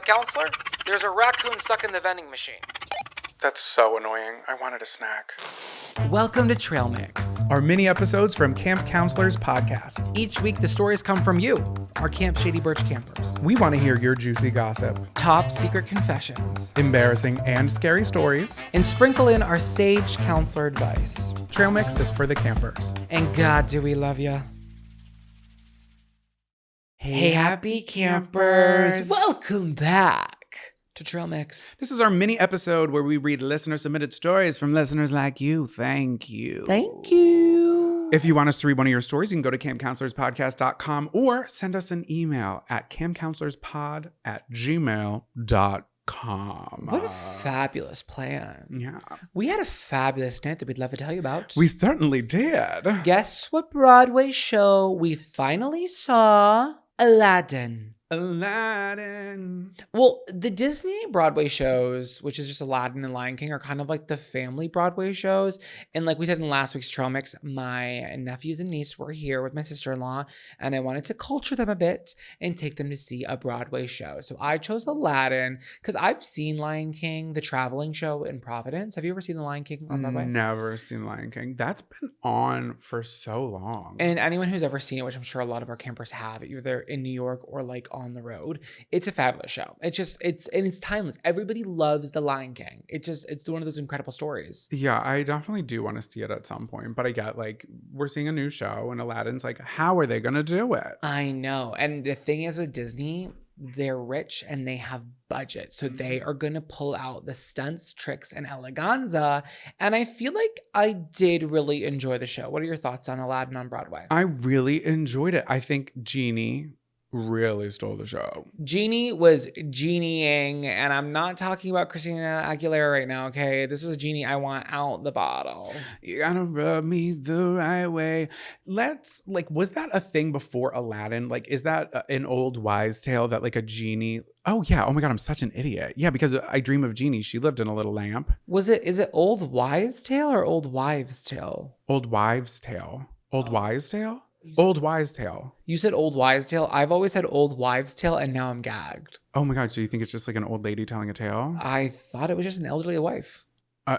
Counselor? There's a raccoon stuck in the vending machine. That's so annoying. I wanted a snack. Welcome to Trail Mix. Our mini episodes from Camp Counselors podcast. Each week, the stories come from you, our Camp Shady Birch campers. We want to hear your juicy gossip, Top secret confessions, embarrassing and scary stories. and sprinkle in our sage counselor advice. Trail Mix is for the campers. And God, do we love ya. Hey, happy campers. Welcome back to Trail Mix. This is our mini episode where we read listener-submitted stories from listeners like you. Thank you. Thank you. If you want us to read one of your stories, you can go to campcounselorspodcast.com or send us an email at campcounselorspod@gmail.com. What a fabulous plan. Yeah. We had a fabulous night that we'd love to tell you about. We certainly did. Guess what Broadway show we finally saw? Aladdin. Aladdin. Well, the Disney Broadway shows, which is just Aladdin and Lion King, are kind of like the family Broadway shows. And like we said in last week's Trail Mix, my nephews and niece were here with my sister-in-law, and I wanted to culture them a bit and take them to see a Broadway show. So I chose Aladdin because I've seen Lion King, the traveling show in Providence. Have you ever seen the Lion King on Broadway? Never seen Lion King. That's been on for so long. And anyone who's ever seen it, which I'm sure a lot of our campers have, either in New York or like on the road, it's a fabulous show. It's timeless. Everybody loves the Lion King. It's one of those incredible stories. Yeah, I definitely do want to see it at some point. But I get like we're seeing a new show and Aladdin's like, how are they gonna do it? I know. And the thing is with Disney, they're rich and they have budget. So they are going to pull out the stunts, tricks, and eleganza. And I feel like I did really enjoy the show. What are your thoughts on Aladdin on Broadway? I really enjoyed it. I think Genie really stole the show. Genie was genieing, and I'm not talking about Christina Aguilera right now, okay? This was a genie I want out the bottle. You gotta rub me the right way. Was that a thing before Aladdin? Like, is that an old wise tale that like a genie? Oh yeah. Oh my God, I'm such an idiot. Yeah, because I dream of Genie. She lived in a little lamp. Is it Old Wise Tale or Old Wives' Tale? Old wives' tale. Old wise tale? Old wise tale. You said Old Wise Tale. I've always said Old Wives' Tale, and now I'm gagged. Oh my God, so you think it's just like an old lady telling a tale? I thought it was just an elderly wife.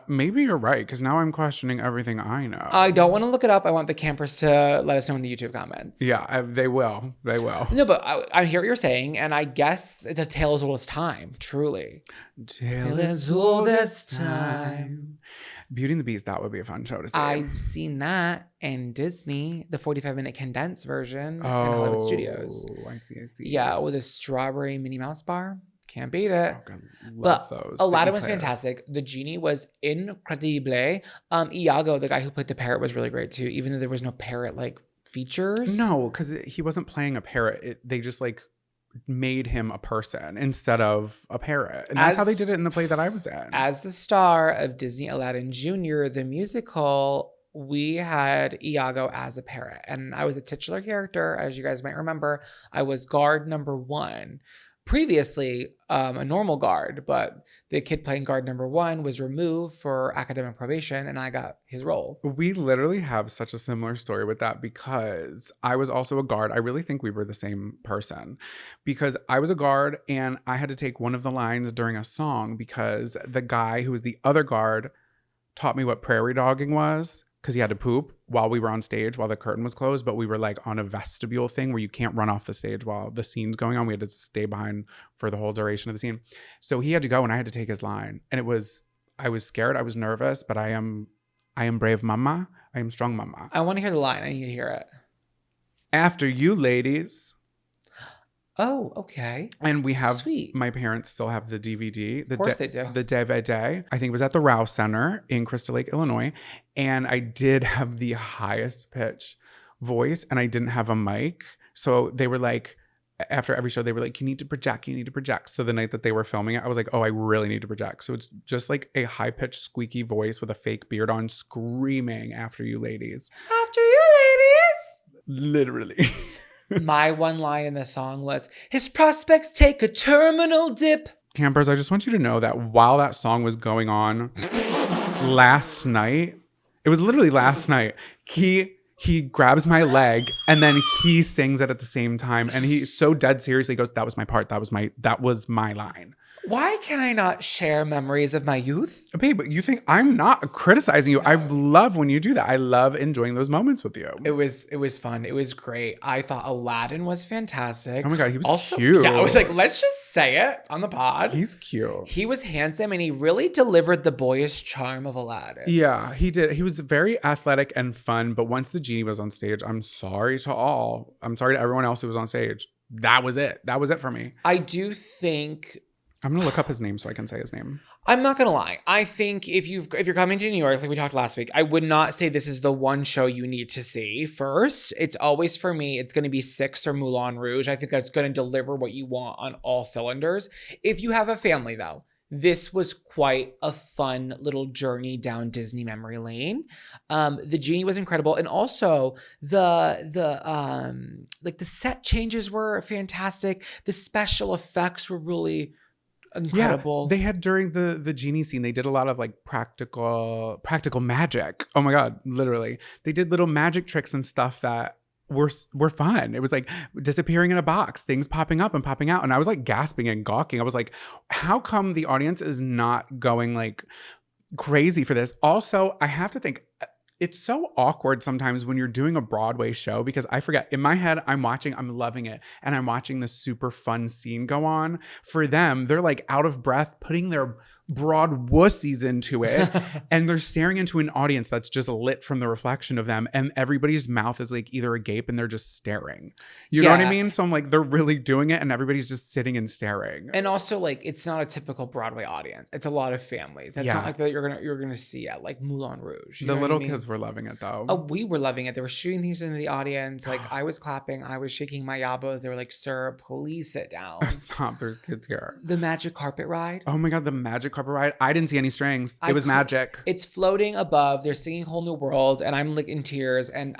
Maybe you're right, because now I'm questioning everything I know. I don't want to look it up. I want the campers to let us know in the YouTube comments. Yeah, they will. They will. No, but I hear what you're saying, and I guess it's a tale as old as time, truly. Tale as old as time. Beauty and the Beast, that would be a fun show to see. I've seen that in Disney, the 45-minute condensed version in Hollywood Studios. I see. Yeah, with a strawberry Minnie Mouse bar. Can't beat it. Oh, God, But those. Aladdin was fantastic. The genie was incredible. Iago, the guy who played the parrot, was really great too, even though there was no parrot like features. No, because he wasn't playing a parrot. They just like made him a person instead of a parrot. And that's how they did it in the play that I was in. As the star of Disney Aladdin Jr., the musical, we had Iago as a parrot. And I was a titular character, as you guys might remember. I was guard number 1. Previously, a normal guard, but the kid playing guard number 1 was removed for academic probation, and I got his role. We literally have such a similar story with that because I was also a guard. I really think we were the same person because I was a guard and I had to take one of the lines during a song because the guy who was the other guard taught me what prairie dogging was. Because he had to poop while we were on stage, while the curtain was closed, but we were like on a vestibule thing where you can't run off the stage while the scene's going on. We had to stay behind for the whole duration of the scene. So he had to go and I had to take his line. And I was scared, I was nervous, but I am brave mama. I am strong mama. I want to hear the line. I need to hear it. After you, ladies. Oh, okay. And we have, Sweet. My parents still have the DVD. Of course they do. The DVD. I think it was at the Rouse Center in Crystal Lake, Illinois. And I did have the highest pitch voice and I didn't have a mic. So they were like, after every show, they were like, you need to project. So the night that they were filming it, I was like, oh, I really need to project. So it's just like a high-pitched squeaky voice with a fake beard on screaming, after you, ladies. After you, ladies. Literally. My one line in the song was, his prospects take a terminal dip. Campers, I just want you to know that while that song was going on last night, it was literally last night, he He grabs my leg and then he sings it at the same time. And he so dead seriously goes, that was my part. That was my line. Why can I not share memories of my youth? Babe, you think I'm not criticizing you. No. I love when you do that. I love enjoying those moments with you. It was fun. It was great. I thought Aladdin was fantastic. Oh my God, he was also cute. Yeah, I was like, let's just say it on the pod. He's cute. He was handsome and he really delivered the boyish charm of Aladdin. Yeah, he did. He was very athletic and fun. But once the genie was on stage, I'm sorry to everyone else who was on stage. That was it. That was it for me. I do think I'm gonna look up his name so I can say his name. I'm not gonna lie. I think if you're coming to New York, like we talked last week, I would not say this is the one show you need to see first. It's always, for me, it's gonna be Six or Moulin Rouge. I think that's gonna deliver what you want on all cylinders. If you have a family, though, this was quite a fun little journey down Disney memory lane. The genie was incredible, and also the set changes were fantastic. The special effects were really incredible. Yeah, they had during the genie scene, they did a lot of like practical magic. Oh my God, literally. They did little magic tricks and stuff that were fun. It was like disappearing in a box, things popping up and popping out. And I was like gasping and gawking. I was like, how come the audience is not going like crazy for this? Also, I have to think, it's so awkward sometimes when you're doing a Broadway show because I forget, in my head, I'm loving it. And I'm watching this super fun scene go on. For them, they're like out of breath, putting their broad wussies into it. And they're staring into an audience that's just lit from the reflection of them. And everybody's mouth is like either agape and they're just staring. You know what I mean? So I'm like, they're really doing it and everybody's just sitting and staring. And also, like, it's not a typical Broadway audience. It's a lot of families. That's not like that you're gonna see at like Moulin Rouge. The little kids were loving it though. Oh, we were loving it. They were shooting things into the audience. Like, I was clapping, I was shaking my yabos. They were like, "Sir, please sit down." Stop, there's kids here. The magic carpet ride. Oh my God, the magic carpet ride. I didn't see any strings. It was magic. It's floating above. They're singing Whole New World, and I'm like in tears. And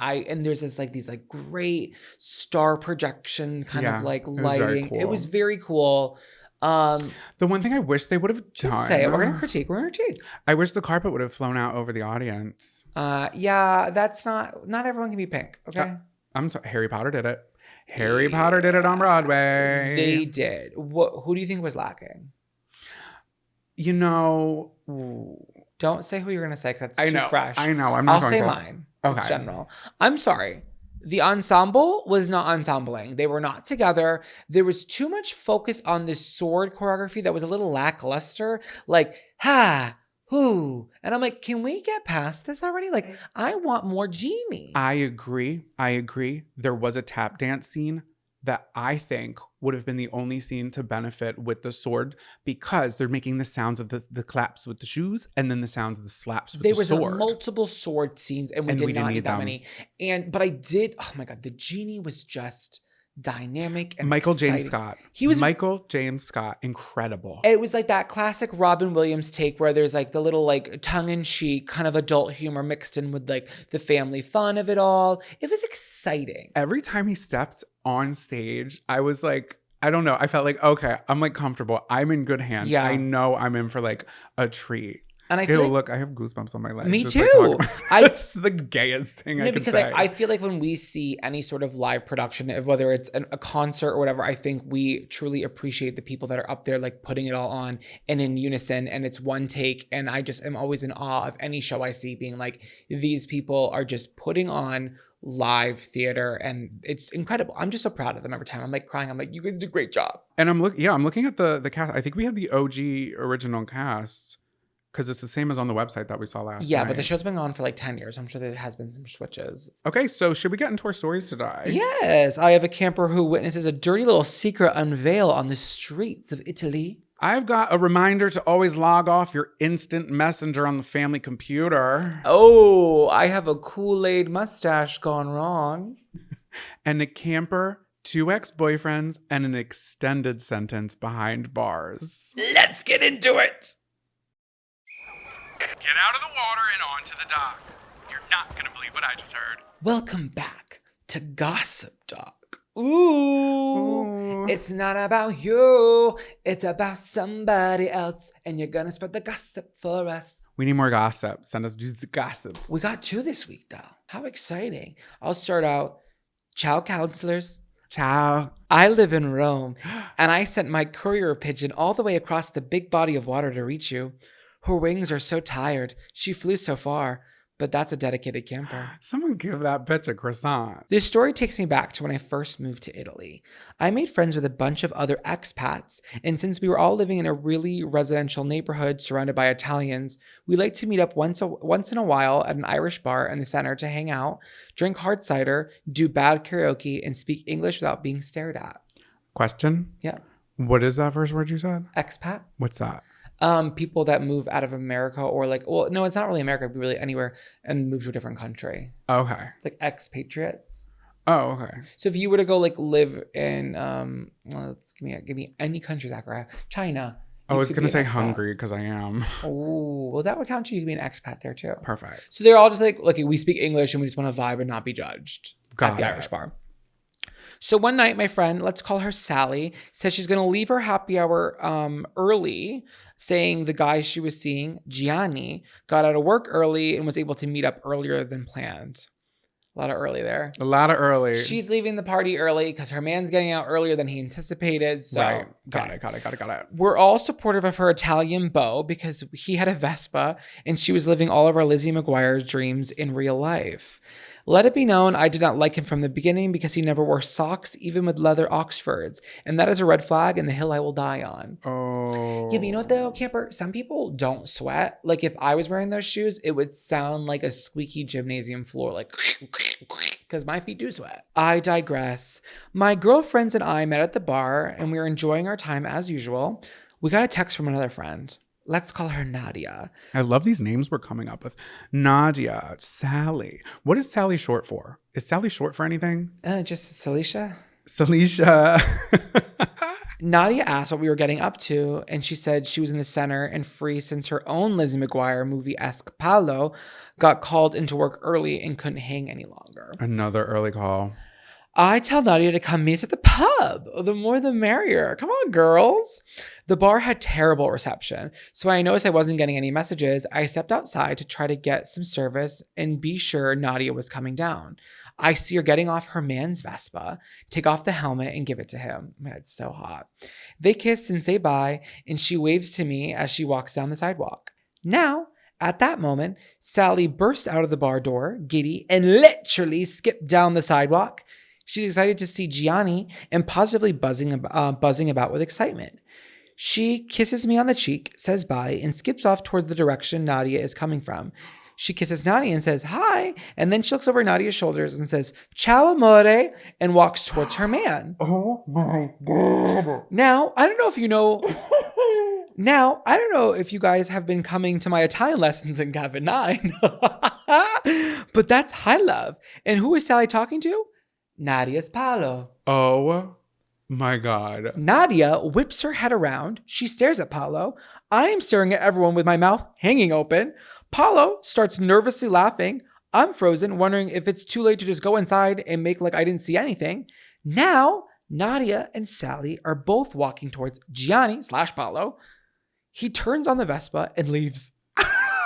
there's these great star projection kind of like lighting. It was very cool. The one thing I wish they would have done. Just say it. We're gonna critique. I wish the carpet would have flown out over the audience. Yeah, that's not everyone can be pink. Okay. I'm sorry. Harry Potter did it. Harry Potter did it on Broadway. They did. Who do you think was lacking? You know, don't say who you're gonna say because that's too fresh. I know. I'm not. I'll say mine. Okay. It's general. I'm sorry. The ensemble was not ensembling. They were not together. There was too much focus on this sword choreography that was a little lackluster. Like, ha, who? And I'm like, can we get past this already? Like, I want more genie. I agree. There was a tap dance scene that I think would have been the only scene to benefit with the sword because they're making the sounds of the claps with the shoes and then the sounds of the slaps with the sword. There was multiple sword scenes and we did not need that many. But I did, oh my God, the genie was just dynamic and Michael exciting. James Scott. Michael James Scott, incredible. It was like that classic Robin Williams take where there's like the little like tongue-in-cheek kind of adult humor mixed in with like the family fun of it all. It was exciting. Every time he stepped on stage, I was like, I don't know. I felt like, okay, I'm like comfortable. I'm in good hands. Yeah. I know I'm in for like a treat. And I feel look, I have goosebumps on my legs. Me just, too. Like, that's the gayest thing I can say. I feel like when we see any sort of live production, whether it's a concert or whatever, I think we truly appreciate the people that are up there, like putting it all on and in unison, and it's one take. And I just am always in awe of any show I see, being like, these people are just putting on live theater, and it's incredible. I'm just so proud of them every time. I'm like crying. I'm like, you guys did a great job. And I'm looking at the cast. I think we had the OG original cast. Because it's the same as on the website that we saw last night. Yeah, but the show's been on for like 10 years. I'm sure there has been some switches. Okay, so should we get into our stories today? Yes. I have a camper who witnesses a dirty little secret unveil on the streets of Italy. I've got a reminder to always log off your instant messenger on the family computer. Oh, I have a Kool-Aid mustache gone wrong. And a camper, 2 ex-boyfriends, and an extended sentence behind bars. Let's get into it. Get out of the water and onto the dock. You're not going to believe what I just heard. Welcome back to Gossip Doc. Ooh. It's not about you. It's about somebody else. And you're going to spread the gossip for us. We need more gossip. Send us juicy gossip. We got 2 this week, though. How exciting. I'll start out. Ciao, counselors. Ciao. I live in Rome, and I sent my courier pigeon all the way across the big body of water to reach you. Her wings are so tired. She flew so far, but that's a dedicated camper. Someone give that bitch a croissant. This story takes me back to when I first moved to Italy. I made friends with a bunch of other expats, and since we were all living in a really residential neighborhood surrounded by Italians, we liked to meet up once in a while at an Irish bar in the center to hang out, drink hard cider, do bad karaoke, and speak English without being stared at. Question? Yeah. What is that first word you said? Expat. What's that? People that move out of America or like, well, no, it's not really America, but really anywhere and move to a different country. Okay. Like expatriates. Oh, okay. So if you were to go like live in, let's give me any country, Zachariah, China. I was gonna say Hungary because I am. Oh, well, that would count too. You could be an expat there too. Perfect. So they're all just like, look, we speak English and we just want to vibe and not be judged Got at the Irish bar. So one night, my friend, let's call her Sally, says she's going to leave her happy hour early, saying the guy she was seeing, Gianni, got out of work early and was able to meet up earlier than planned. A lot of early there. A lot of early. She's leaving the party early because her man's getting out earlier than he anticipated. So, right. Got it. We're all supportive of her Italian beau because he had a Vespa and she was living all of our Lizzie McGuire's dreams in real life. Let it be known I did not like him from the beginning because he never wore socks, even with leather Oxfords. And that is a red flag and the hill I will die on. Oh. Yeah, but you know what though, Camper? Some people don't sweat. Like if I was wearing those shoes, it would sound like a squeaky gymnasium floor, like because my feet do sweat. I digress. My girlfriends and I met at the bar and we were enjoying our time as usual. We got a text from another friend. Let's call her Nadia. I love these names we're coming up with. Nadia, Sally. What is Sally short for? Is Sally short for anything? Just Celicia. Celicia. Nadia asked what we were getting up to, and she said she was in the center and free since her own Lizzie McGuire movie-esque Paolo got called into work early and couldn't hang any longer. Another early call. I tell Nadia to come meet us at the pub. The more the merrier. Come on, girls. The bar had terrible reception. So when I noticed I wasn't getting any messages, I stepped outside to try to get some service and be sure Nadia was coming down. I see her getting off her man's Vespa, take off the helmet and give it to him. Oh my God, it's so hot. They kiss and say bye, and she waves to me as she walks down the sidewalk. Now, at that moment, Sally burst out of the bar door, giddy, and literally skipped down the sidewalk. She's excited to see Gianni and positively buzzing about with excitement. She kisses me on the cheek, says bye, and skips off towards the direction Nadia is coming from. She kisses Nadia and says hi, and then she looks over Nadia's shoulders and says, ciao amore, and walks towards her man. Oh my God. Now, I don't know if you know... Now, I don't know if you guys have been coming to my Italian lessons in Gavin 9, but that's high love. And who is Sally talking to? Nadia's Paolo. Oh my God. Nadia whips her head around. She stares at Paolo. I am staring at everyone with my mouth hanging open. Paolo starts nervously laughing. I'm frozen, wondering if it's too late to just go inside and make like I didn't see anything. Now, Nadia and Sally are both walking towards Gianni/Paolo. He turns on the Vespa and leaves.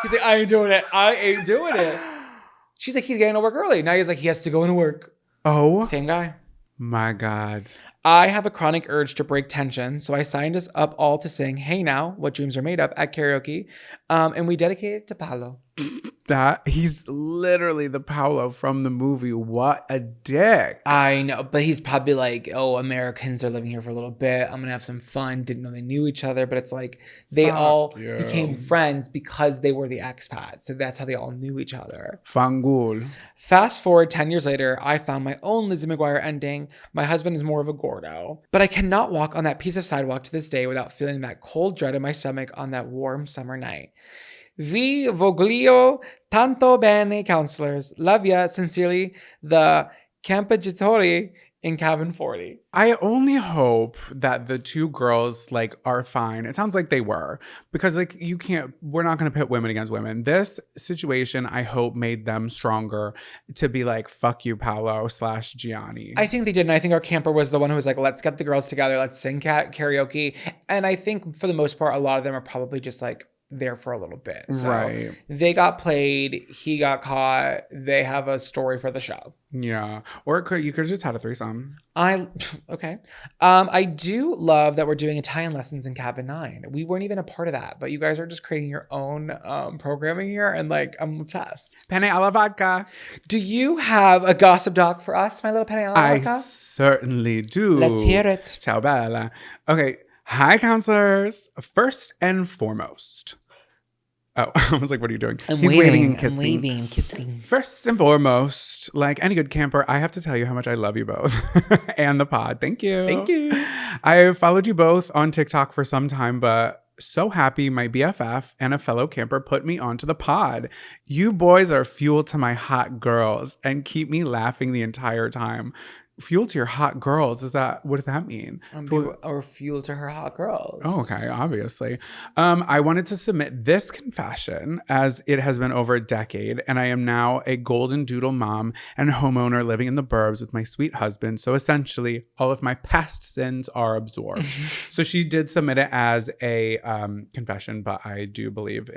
He's like, I ain't doing it. She's like, he's getting to work early. Nadia's like, he has to go into work. Oh. Same guy. My God. I have a chronic urge to break tension, so I signed us up all to sing Hey Now, What Dreams Are Made Of at karaoke, and we dedicate it to Paolo. That he's literally the Paolo from the movie. What a dick. I know, but he's probably like, oh, Americans are living here for a little bit. I'm going to have some fun. Didn't know they knew each other, but it's like they all became friends because they were the expats. So that's how they all knew each other. Fangul. Fast forward 10 years later, I found my own Lizzie McGuire ending. My husband is more of a gordo, but I cannot walk on that piece of sidewalk to this day without feeling that cold dread in my stomach on that warm summer night. Vi voglio tanto bene, counselors. Love ya. Sincerely, the Campaggiatori in Cabin 40. I only hope that the two girls like are fine. It sounds like they were, because like we're not going to pit women against women. This situation, I hope, made them stronger to be like, fuck you, Paolo/Gianni. I think they did. And I think our camper was the one who was like, let's get the girls together. Let's sing karaoke. And I think for the most part, a lot of them are probably just like there for a little bit. So Right. they got played. He got caught. They have a story for the show. Yeah. Or you could have just had a threesome. Okay. I do love that we're doing Italian lessons in Cabin 9. We weren't even a part of that, but you guys are just creating your own programming here, and like I'm obsessed. Penne alla vodka. Do you have a gossip doc for us, my little penny alla I vodka? certainly do. Let's hear it. Ciao bella. Okay. Hi, counselors. First and foremost. Oh, I was like, what are you doing? He's waving and kissing. I'm waving, kissing. First and foremost, like any good camper, I have to tell you how much I love you both and the pod. Thank you. Thank you. I've followed you both on TikTok for some time, but so happy my BFF and a fellow camper put me onto the pod. You boys are fuel to my hot girls and keep me laughing the entire time. Fuel to your hot girls. What does that mean? Or fuel to her hot girls. Oh, okay. Obviously. I wanted to submit this confession as it has been over a decade and I am now a golden doodle mom and homeowner living in the burbs with my sweet husband. So essentially all of my past sins are absorbed. So she did submit it as a confession, but I do believe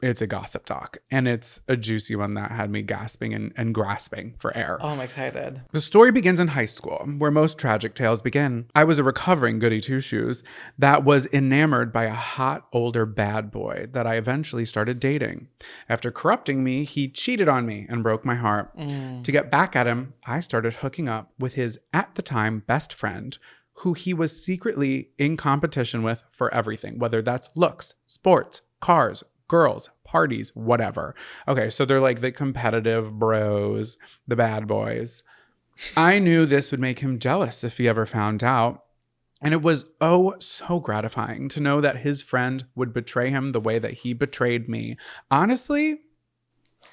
it's a gossip talk, and it's a juicy one that had me gasping and grasping for air. Oh, I'm excited. The story begins in high school, where most tragic tales begin. I was a recovering goody two-shoes that was enamored by a hot, older bad boy that I eventually started dating. After corrupting me, he cheated on me and broke my heart. To get back at him, I started hooking up with his, at the time, best friend, who he was secretly in competition with for everything, whether that's looks, sports, cars, girls, parties, whatever. Okay, so they're like the competitive bros, the bad boys. I knew this would make him jealous if he ever found out. And it was oh so gratifying to know that his friend would betray him the way that he betrayed me. Honestly,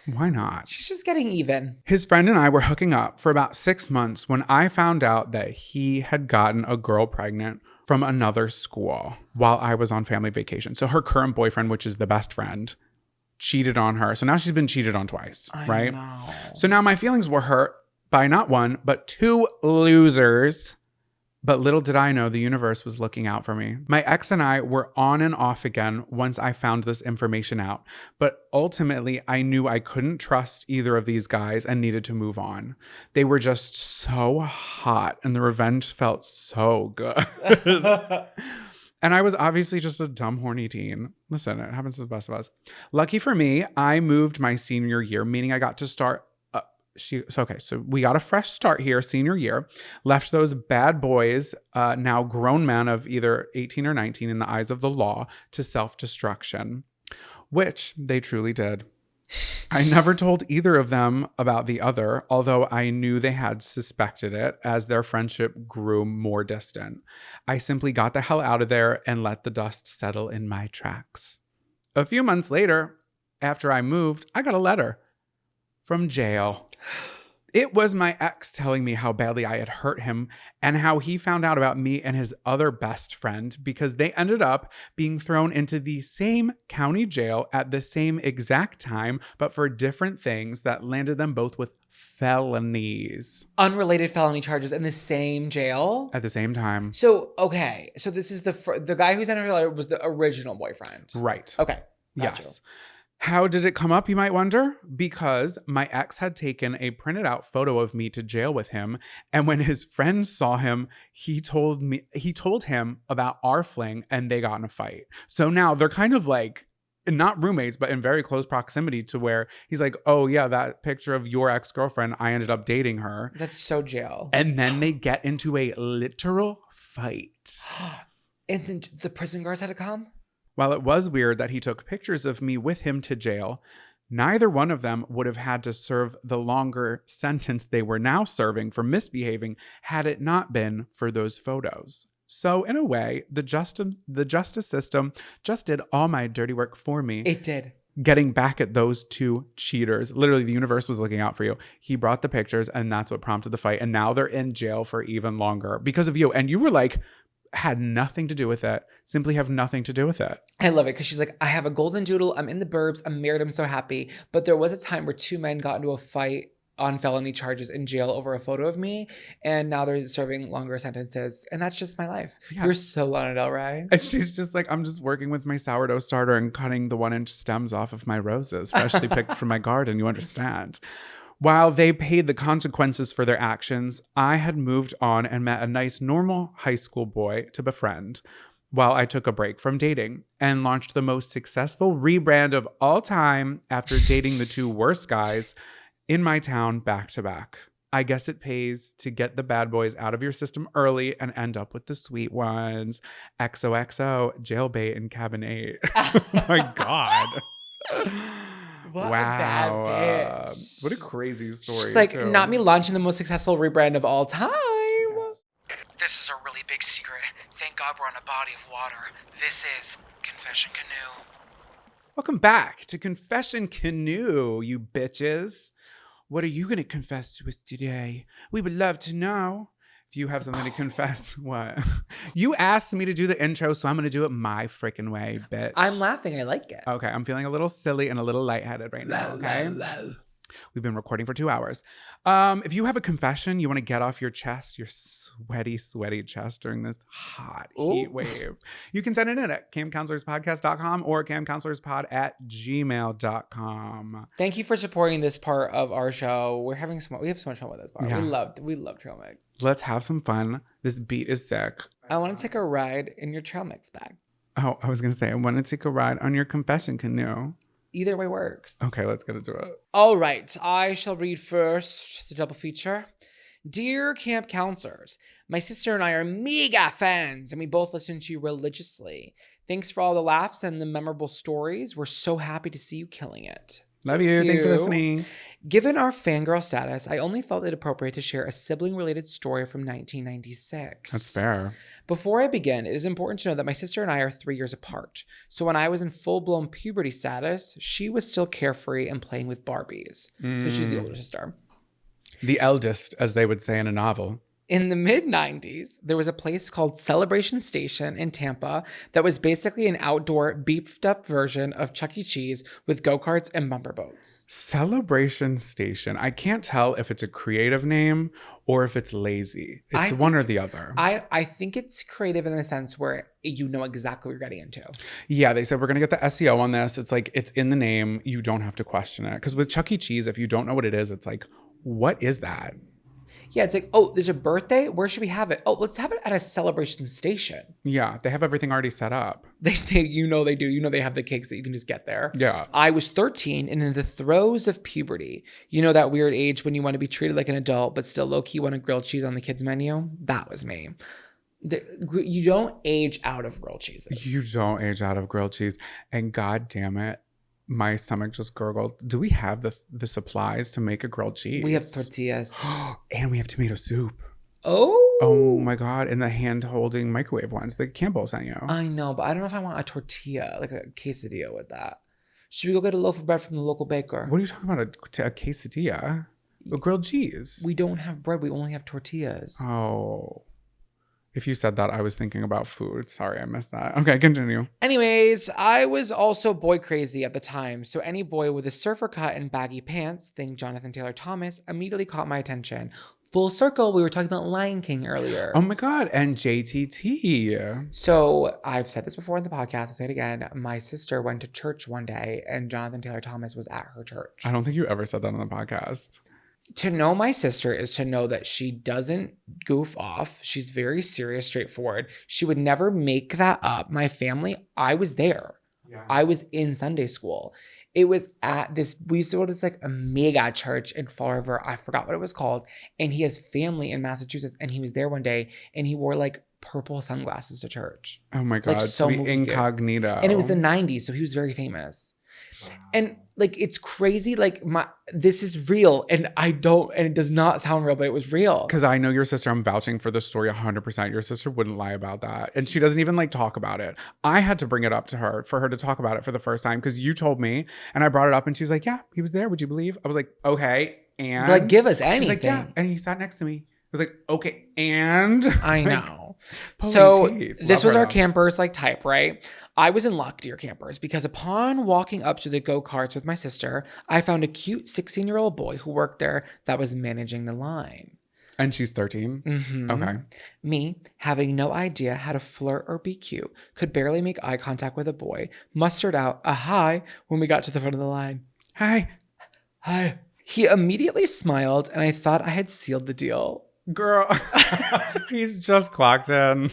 why not? She's just getting even. His friend and I were hooking up for about 6 months when I found out that he had gotten a girl pregnant from another school while I was on family vacation. So her current boyfriend, which is the best friend, cheated on her. So now she's been cheated on twice, right? Know. So now my feelings were hurt by not one, but two losers. But little did I know the universe was looking out for me. My ex and I were on and off again once I found this information out. But ultimately, I knew I couldn't trust either of these guys and needed to move on. They were just so hot and the revenge felt so good. And I was obviously just a dumb, horny teen. Listen, it happens to the best of us. Lucky for me, I moved my senior year, meaning I got to start so we got a fresh start here, senior year, left those bad boys, now grown men of either 18 or 19 in the eyes of the law, to self-destruction, which they truly did. I never told either of them about the other, although I knew they had suspected it as their friendship grew more distant. I simply got the hell out of there and let the dust settle in my tracks. A few months later, after I moved, I got a letter from jail. It was my ex telling me how badly I had hurt him and how he found out about me and his other best friend because they ended up being thrown into the same county jail at the same exact time, but for different things that landed them both with felonies. Unrelated felony charges in the same jail? At the same time. So, okay. So this is the guy who sent her the letter was the original boyfriend. Right. Okay. Gotcha. Yes. How did it come up, you might wonder? Because my ex had taken a printed out photo of me to jail with him. And when his friends saw him, he told him about our fling and they got in a fight. So now they're kind of like, not roommates, but in very close proximity to where he's like, oh yeah, that picture of your ex-girlfriend, I ended up dating her. That's so jail. And then they get into a literal fight. And then the prison guards had to come? While it was weird that he took pictures of me with him to jail, neither one of them would have had to serve the longer sentence they were now serving for misbehaving had it not been for those photos. So in a way, the justice system just did all my dirty work for me. It did. Getting back at those two cheaters. Literally, the universe was looking out for you. He brought the pictures and that's what prompted the fight. And now they're in jail for even longer because of you. And you were like, had nothing to do with it. Simply have nothing to do with it. I love it because she's like, I have a golden doodle. I'm in the burbs. I'm married. I'm so happy. But there was a time where two men got into a fight on felony charges in jail over a photo of me, and now they're serving longer sentences, and that's just my life. Yeah. You're so Lana Del Rey. And she's just like, I'm just working with my sourdough starter and cutting the 1-inch stems off of my roses, freshly picked from my garden, you understand. While they paid the consequences for their actions, I had moved on and met a nice, normal high school boy to befriend while I took a break from dating and launched the most successful rebrand of all time after dating the 2 worst guys in my town back to back. I guess it pays to get the bad boys out of your system early and end up with the sweet ones. XOXO, jailbait, and cabin 8. Oh my God. What a bad bitch. What a crazy story. She's like, too. not me launching the most successful rebrand of all time. This is a really big secret. Thank God we're on a body of water. This is Confession Canoe. Welcome back to Confession Canoe, you bitches. What are you going to confess to us today? We would love to know. If you have something to confess, what? You asked me to do the intro, so I'm going to do it my freaking way, bitch. I'm laughing. I like it. Okay, I'm feeling a little silly and a little lightheaded right now, okay? We've been recording for 2 hours. If you have a confession you want to get off your chest, your sweaty, sweaty chest during this hot heat wave, you can send it in at camcounselorspodcast.com or camcounselorspod@gmail.com. Thank you for supporting this part of our show. We have so much fun with this part. Yeah. We love trail mix. Let's have some fun. This beat is sick. I want to take a ride in your trail mix bag. Oh, I was going to say, I want to take a ride on your confession canoe. Either way works. Okay, let's get into it. All right, I shall read first. It's a double feature. Dear camp counselors, my sister and I are mega fans, and we both listen to you religiously. Thanks for all the laughs and the memorable stories. We're so happy to see you killing it. Love you. Thanks for listening. Given our fangirl status, I only felt it appropriate to share a sibling-related story from 1996. That's fair. Before I begin, it is important to know that my sister and I are 3 years apart. So when I was in full-blown puberty status, she was still carefree and playing with Barbies. So she's the older sister. The eldest, as they would say in a novel. In the mid-90s, there was a place called Celebration Station in Tampa that was basically an outdoor, beefed-up version of Chuck E. Cheese with go-karts and bumper boats. Celebration Station. I can't tell if it's a creative name or if it's lazy. It's one or the other. I think it's creative in the sense where you know exactly what you're getting into. Yeah, they said we're going to get the SEO on this. It's like, it's in the name. You don't have to question it. Because with Chuck E. Cheese, if you don't know what it is, it's like, what is that? Yeah, it's like, oh, there's a birthday? Where should we have it? Oh, let's have it at a Celebration Station. Yeah, they have everything already set up. They you know they do. You know they have the cakes that you can just get there. Yeah. I was 13 and in the throes of puberty. You know that weird age when you want to be treated like an adult, but still low-key want a grilled cheese on the kids' menu? That was me. You don't age out of grilled cheeses. You don't age out of grilled cheese. And God damn it, my stomach just gurgled. Do we have the supplies to make a grilled cheese? We have tortillas. And we have tomato soup. Oh my God. And the hand-holding microwave ones that Campbell sent you. I know, but I don't know if I want a tortilla, like a quesadilla with that. Should we go get a loaf of bread from the local baker? What are you talking about? A quesadilla? A grilled cheese? We don't have bread. We only have tortillas. Oh. If you said that, I was thinking about food. Sorry, I missed that. Okay, continue. Anyways, I was also boy crazy at the time, so any boy with a surfer cut and baggy pants, think Jonathan Taylor Thomas, immediately caught my attention. Full circle, we were talking about Lion King earlier. Oh my God, and JTT. So I've said this before in the podcast, I'll say it again. My sister went to church one day and Jonathan Taylor Thomas was at her church. I don't think you ever said that on the podcast. To know my sister is to know that she doesn't goof off. She's very serious, straightforward. She would never make that up. My family, I was there. Yeah. I was in Sunday school. It was at this, we used to go to this like a mega church in Fall River. I forgot what it was called. And he has family in Massachusetts. And he was there one day and he wore like purple sunglasses to church. Oh my God. Like, so incognito. And it was the 90s. So he was very famous. Wow. And like, it's crazy. Like this is real and it does not sound real, but it was real. Because I know your sister, I'm vouching for the story 100%. Your sister wouldn't lie about that. And she doesn't even like talk about it. I had to bring it up to her for her to talk about it for the first time because you told me and I brought it up and she was like, yeah, he was there. Would you believe? I was like, okay. And like, give us anything. She's like, yeah. And he sat next to me. I was like, okay. And I like, know. Pulling So teeth. this Love was her our though. campers like type, right? I was in luck, dear campers, because upon walking up to the go-karts with my sister, I found a cute 16-year-old boy who worked there that was managing the line. And she's 13. Mm-hmm. Okay. Me, having no idea how to flirt or be cute, could barely make eye contact with a boy, mustered out a hi when we got to the front of the line. Hi. Hi. He immediately smiled, and I thought I had sealed the deal. Girl. He's just clocked in.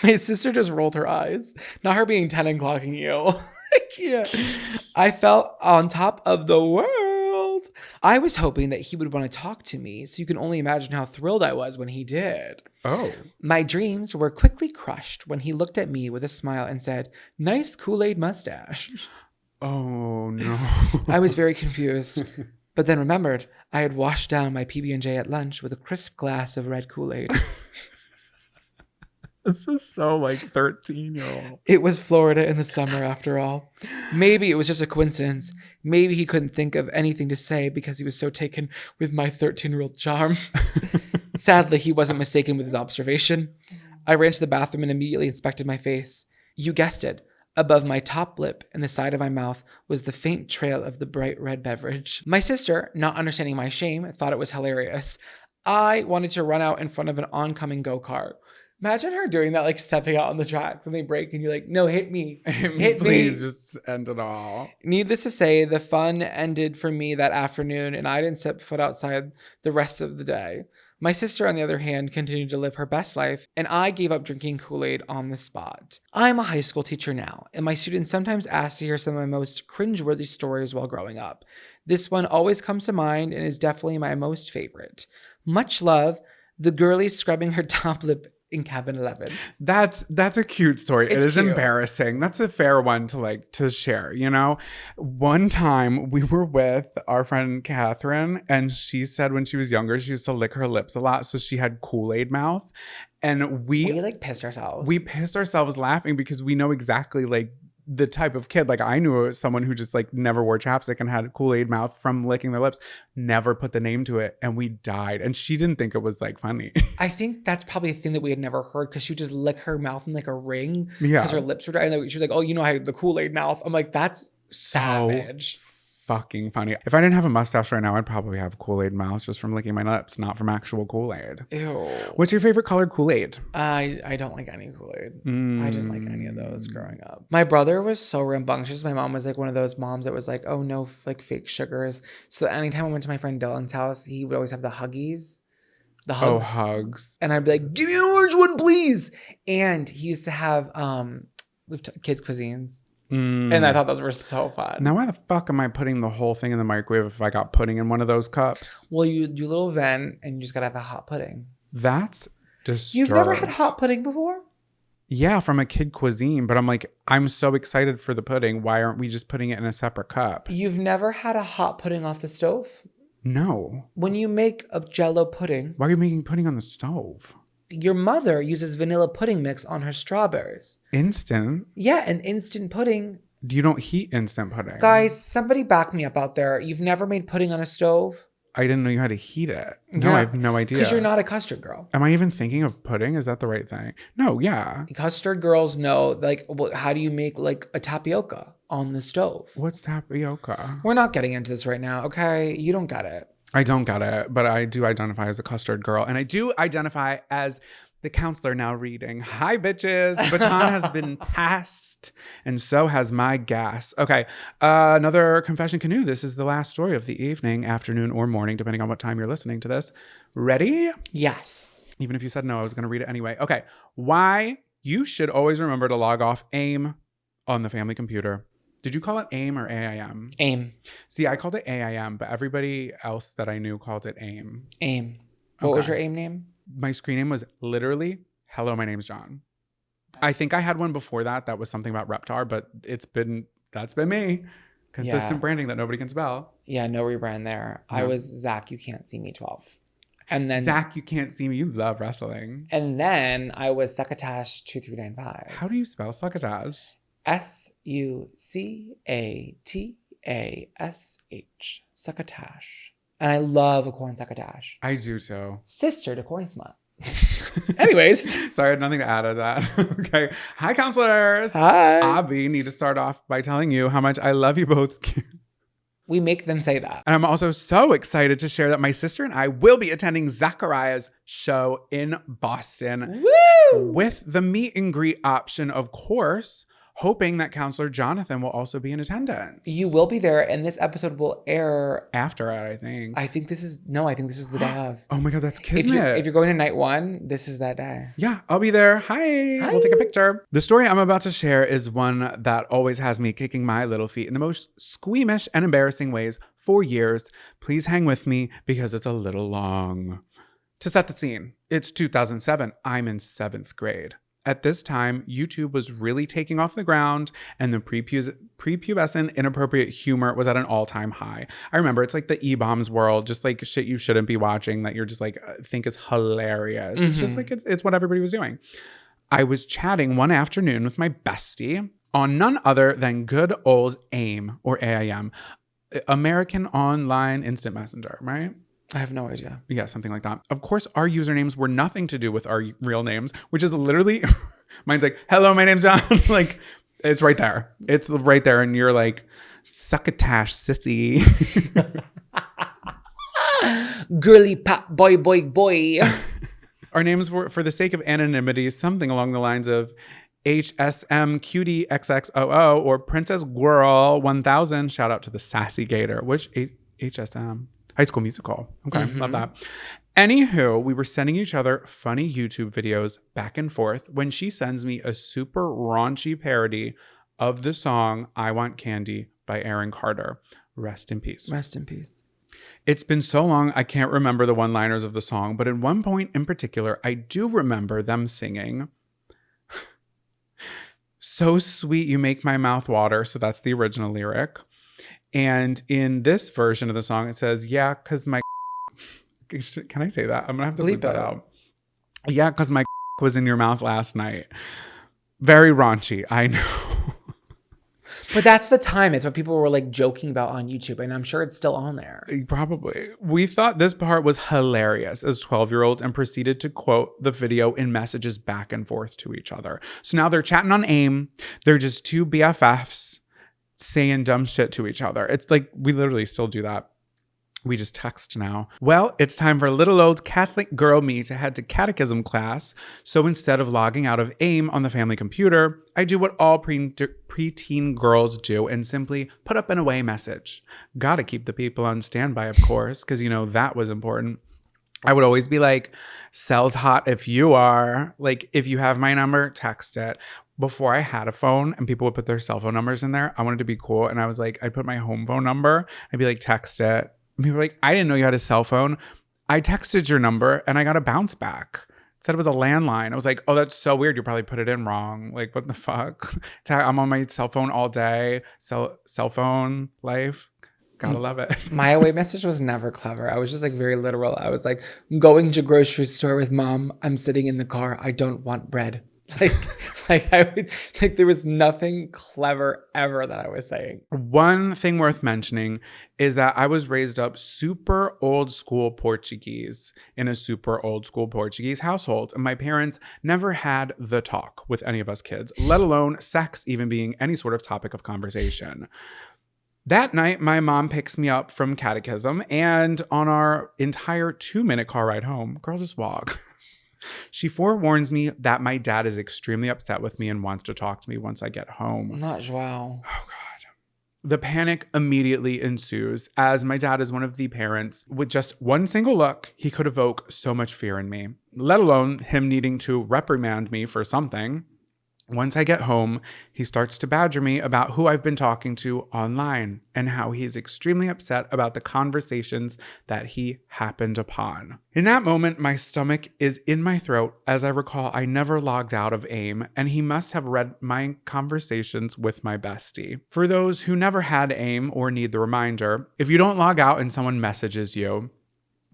My sister just rolled her eyes. Not her being 10 and clocking you. I can't. I felt on top of the world. I was hoping that he would want to talk to me, so you can only imagine how thrilled I was when he did. Oh. My dreams were quickly crushed when he looked at me with a smile and said, "Nice Kool-Aid mustache." Oh, no. I was very confused, but then remembered I had washed down my PB&J at lunch with a crisp glass of red Kool-Aid. This is so like 13-year-old. It was Florida in the summer after all. Maybe it was just a coincidence. Maybe he couldn't think of anything to say because he was so taken with my 13-year-old charm. Sadly, he wasn't mistaken with his observation. I ran to the bathroom and immediately inspected my face. You guessed it. Above my top lip and the side of my mouth was the faint trail of the bright red beverage. My sister, not understanding my shame, thought it was hilarious. I wanted to run out in front of an oncoming go-kart. Imagine her doing that, like stepping out on the tracks and they break and you're like, no, hit me. Hit Please me. just end it all. Needless to say, the fun ended for me that afternoon and I didn't set foot outside the rest of the day. My sister, on the other hand, continued to live her best life, and I gave up drinking Kool-Aid on the spot. I'm a high school teacher now, and my students sometimes ask to hear some of my most cringeworthy stories while growing up. This one always comes to mind and is definitely my most favorite. Much love, the girlie scrubbing her top lip in cabin 11. That's a cute story. It's it is cute. embarrassing. That's a fair one to share, you know? One time we were with our friend Catherine and she said when she was younger, she used to lick her lips a lot. So she had Kool-Aid mouth. And We like pissed ourselves. we pissed ourselves laughing because we know exactly like the type of kid. Like I knew someone who just like never wore chapstick and had Kool-Aid mouth from licking their lips, never put the name to it, and we died. And she didn't think it was like funny. I think that's probably a thing that we had never heard because she would just lick her mouth in like a ring Yeah. because her lips were dry. And she was like, oh, you know, I had the Kool-Aid mouth. I'm like, that's savage. Fucking funny. If I didn't have a mustache right now, I'd probably have Kool-Aid mouth just from licking my lips, not from actual Kool-Aid. Ew. What's your favorite colored Kool-Aid? I don't like any Kool-Aid. I didn't like any of those growing up. My brother was so rambunctious. My mom was like one of those moms that was like, oh no, like fake sugars. So anytime I went to my friend Dylan's house, he would always have the Huggies. The hugs. Oh, hugs. And I'd be like, give me an orange one, please. And he used to have kids' cuisines. And I thought those were so fun. Now, why the fuck am I putting the whole thing in the microwave if I got pudding in one of those cups? Well, you do a little vent and you just gotta have a hot pudding. That's disturbed. You've never had hot pudding before? Yeah, from a kid cuisine. But I'm like, I'm so excited for the pudding. Why aren't we just putting it in a separate cup? You've never had a hot pudding off the stove? No. When you make a Jell-O pudding, Why are you making pudding on the stove? your mother uses vanilla pudding mix on her strawberries. Instant? Yeah, an instant pudding. You don't heat instant pudding. Guys, somebody back me up out there. You've never made pudding on a stove? I didn't know you had to heat it. No, Yeah. I have no idea. Because you're not a custard girl. Am I even thinking of pudding? Is that the right thing? No, yeah. Custard girls know, like, how do you make, like, a tapioca on the stove? What's tapioca? We're not getting into this right now, okay? You don't get it. I don't get it, but I do identify as a custard girl. And I do identify as the counselor now reading. Hi, bitches. The baton has been passed, and so has my gas. Okay, another confession canoe. This is the last story of the evening, afternoon, or morning, depending on what time you're listening to this. Ready? Yes. Even if you said no, I was going to read it anyway. Okay, why you should always remember to log off AIM on the family computer. Did you call it AIM or AIM? AIM. See, I called it AIM, but everybody else that I knew called it AIM. AIM. What was your AIM name? My screen name was literally, hello, my name's John. I think I had one before that. That was something about Reptar, but that's been me. Consistent branding that nobody can spell. Yeah, no rebrand there. No. I was Zach, you can't see me 12. And then Zach, you can't see me. You love wrestling. And then I was Succotash 2395. How do you spell succotash? Succotash. Succotash. And I love a corn succotash. I do too. Sister to corn smut. Anyways. Sorry, I had nothing to add to that. Okay. Hi, counselors. Hi. Abby, need to start off by telling you how much I love you both. We make them say that. And I'm also so excited to share that my sister and I will be attending Zachariah's show in Boston. Woo! With the meet and greet option, of course, hoping that Counselor Jonathan will also be in attendance. You will be there, and this episode will air after it, I think. I think this is the day of. Oh my God, that's kismet. If you're going to night one, this is that day. Yeah, I'll be there. Hi. We'll take a picture. The story I'm about to share is one that always has me kicking my little feet in the most squeamish and embarrassing ways for years. Please hang with me because it's a little long. To set the scene, it's 2007. I'm in 7th grade. At this time, YouTube was really taking off the ground and the prepubescent inappropriate humor was at an all-time high. I remember it's like the E-bombs world, just like shit you shouldn't be watching that you're just like think is hilarious. It's just like it's what everybody was doing. I was chatting one afternoon with my bestie on none other than good old AIM or AIM, American Online Instant Messenger, right? I have no idea. Yeah, something like that. Of course, our usernames were nothing to do with our real names, which is literally, mine's like, hello, my name's John. Like, it's right there. It's right there. And you're like, succotash, sissy. Girly pop, boy, boy, boy. Our names were, for the sake of anonymity, something along the lines of HSM Cutie XXOO or Princess Girl 1000. Shout out to the Sassy Gator, which HSM. High School Musical. Okay, love that. Anywho, we were sending each other funny YouTube videos back and forth when she sends me a super raunchy parody of the song I Want Candy by Aaron Carter. Rest in peace. Rest in peace. It's been so long, I can't remember the one-liners of the song, but at one point in particular, I do remember them singing, "So sweet you make my mouth water." So that's the original lyric. And in this version of the song, it says, yeah, because my... Can I say that? I'm going to have to bleep that out. Yeah, because my was in your mouth last night. Very raunchy, I know. But that's the time. It's what people were like joking about on YouTube. And I'm sure it's still on there. Probably. We thought this part was hilarious as 12-year-olds and proceeded to quote the video in messages back and forth to each other. So now they're chatting on AIM. They're just two BFFs saying dumb shit to each other. It's like we literally still do that. We just text now. Well, it's time for little old Catholic girl me to head to catechism class. So instead of logging out of AIM on the family computer, I do what all preteen girls do and simply put up an away message. Gotta keep the people on standby, of course, because you know that was important. I would always be like, "Cell's hot if you are." Like, if you have my number, text it. Before I had a phone and people would put their cell phone numbers in there, I wanted to be cool. And I was like, I'd put my home phone number. I'd be like, text it. And people were like, I didn't know you had a cell phone. I texted your number and I got a bounce back. It said it was a landline. I was like, oh, that's so weird. You probably put it in wrong. Like, what the fuck? I'm on my cell phone all day. Cell phone life. Gotta love it. My away message was never clever. I was just like very literal. I was like, going to grocery store with mom. I'm sitting in the car. I don't want bread. There was nothing clever ever that I was saying. One thing worth mentioning is that I was raised up super old school Portuguese in a super old school Portuguese household. And my parents never had the talk with any of us kids, let alone sex even being any sort of topic of conversation. That night, my mom picks me up from catechism, and on our entire 2-minute car ride home, girl, just walk. She forewarns me that my dad is extremely upset with me and wants to talk to me once I get home. Not Joao. Oh, God. The panic immediately ensues as my dad is one of the parents. With just one single look, he could evoke so much fear in me, let alone him needing to reprimand me for something. Once I get home, he starts to badger me about who I've been talking to online and how he's extremely upset about the conversations that he happened upon. In that moment, my stomach is in my throat as I recall I never logged out of AIM and he must have read my conversations with my bestie. For those who never had AIM or need the reminder, if you don't log out and someone messages you,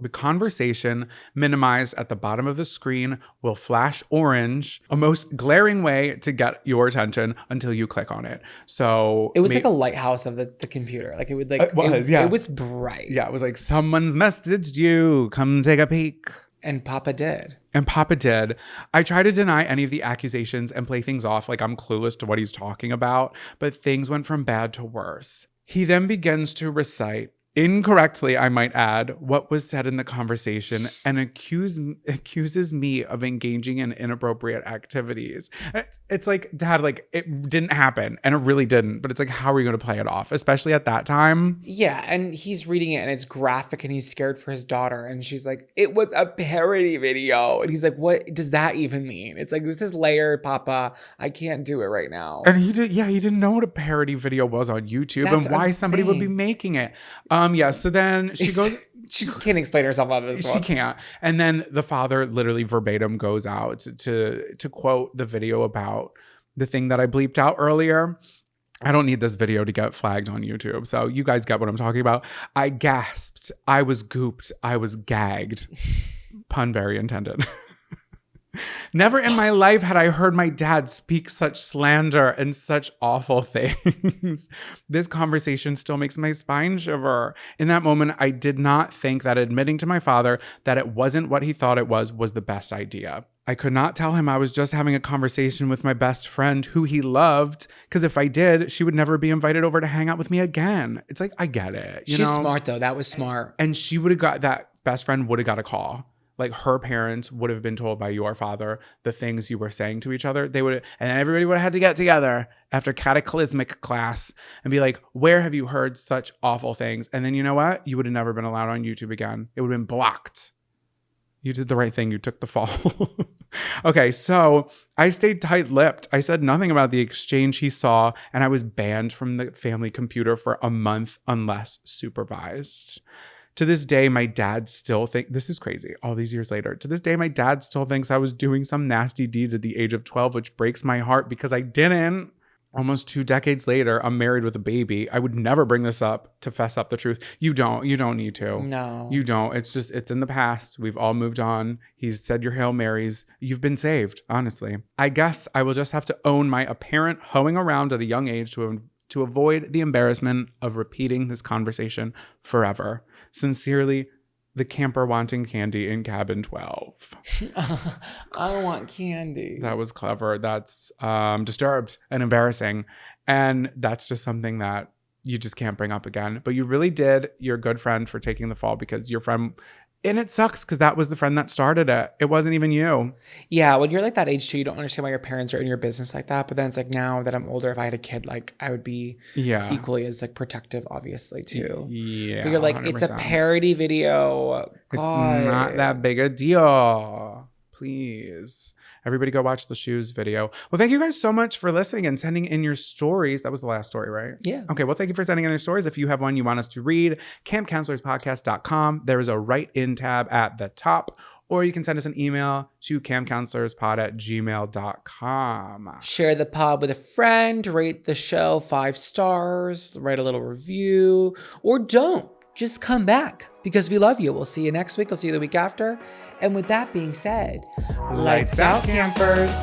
the conversation minimized at the bottom of the screen will flash orange, a most glaring way to get your attention until you click on it. So it was like a lighthouse of the computer. Like it would like it was, yeah. It was bright. Yeah, it was like someone's messaged you. Come take a peek. And Papa did. And Papa did. I try to deny any of the accusations and play things off like I'm clueless to what he's talking about, but things went from bad to worse. He then begins to recite, incorrectly, I might add, what was said in the conversation and accuses me of engaging in inappropriate activities. It's like, Dad, like, it didn't happen, and it really didn't, but it's like, how are you going to play it off, especially at that time? Yeah, and he's reading it and it's graphic and he's scared for his daughter, and she's like, it was a parody video, and he's like, what does that even mean? It's like, this is layered, Papa. I can't do it right now. And he didn't know what a parody video was on YouTube. That's and why somebody would be insane. making it. So then she goes, She can't explain herself on this she one. can't. And then the father literally verbatim goes out to quote the video about the thing that I bleeped out earlier. I don't need this video to get flagged on YouTube. So you guys get what I'm talking about. I gasped. I was gooped. I was gagged. Pun very intended. Never in my life had I heard my dad speak such slander and such awful things. This conversation still makes my spine shiver. In that moment, I did not think that admitting to my father that it wasn't what he thought it was the best idea. I could not tell him I was just having a conversation with my best friend who he loved, because if I did, she would never be invited over to hang out with me again. It's like, I get it. She's smart, though. That was smart. And she would have got, that best friend would have got a call. Like, her parents would have been told by your father the things you were saying to each other. They would, and then everybody would have had to get together after cataclysmic class and be like, where have you heard such awful things? And then you know what? You would have never been allowed on YouTube again. It would have been blocked. You did the right thing. You took the fall. Okay, so I stayed tight-lipped. I said nothing about the exchange he saw, and I was banned from the family computer for a month unless supervised. To this day, my dad still thinks, this is crazy, all these years later. To this day, my dad still thinks I was doing some nasty deeds at the age of 12, which breaks my heart because I didn't. Almost 2 decades later, I'm married with a baby. I would never bring this up to fess up the truth. You don't need to. No. You don't. It's in the past. We've all moved on. He's said your Hail Marys. You've been saved, honestly. I guess I will just have to own my apparent hoeing around at a young age to avoid the embarrassment of repeating this conversation forever. Sincerely, the camper wanting candy in cabin 12. I want candy. That was clever. That's disturbed and embarrassing. And that's just something that you just can't bring up again. But you really did. You're a good friend for taking the fall, because your friend, and it sucks because that was the friend that started it. It wasn't even you. Yeah, when you're like that age too, you don't understand why your parents are in your business like that. But then it's like, now that I'm older, if I had a kid, like, I would be equally as like protective, obviously, too. Yeah. But you're like, 100%. It's a parody video. God. It's not that big a deal. Please. Everybody go watch the shoes video. Well, thank you guys so much for listening and sending in your stories. That was the last story, right? Yeah. Okay. Well, thank you for sending in your stories. If you have one you want us to read, campcounselorspodcast.com. There is a write-in tab at the top, or you can send us an email to campcounselorspod@gmail.com. Share the pod with a friend, rate the show 5 stars, write a little review, or don't. Just come back because we love you. We'll see you next week. We'll see you the week after. And with that being said, lights out, campers.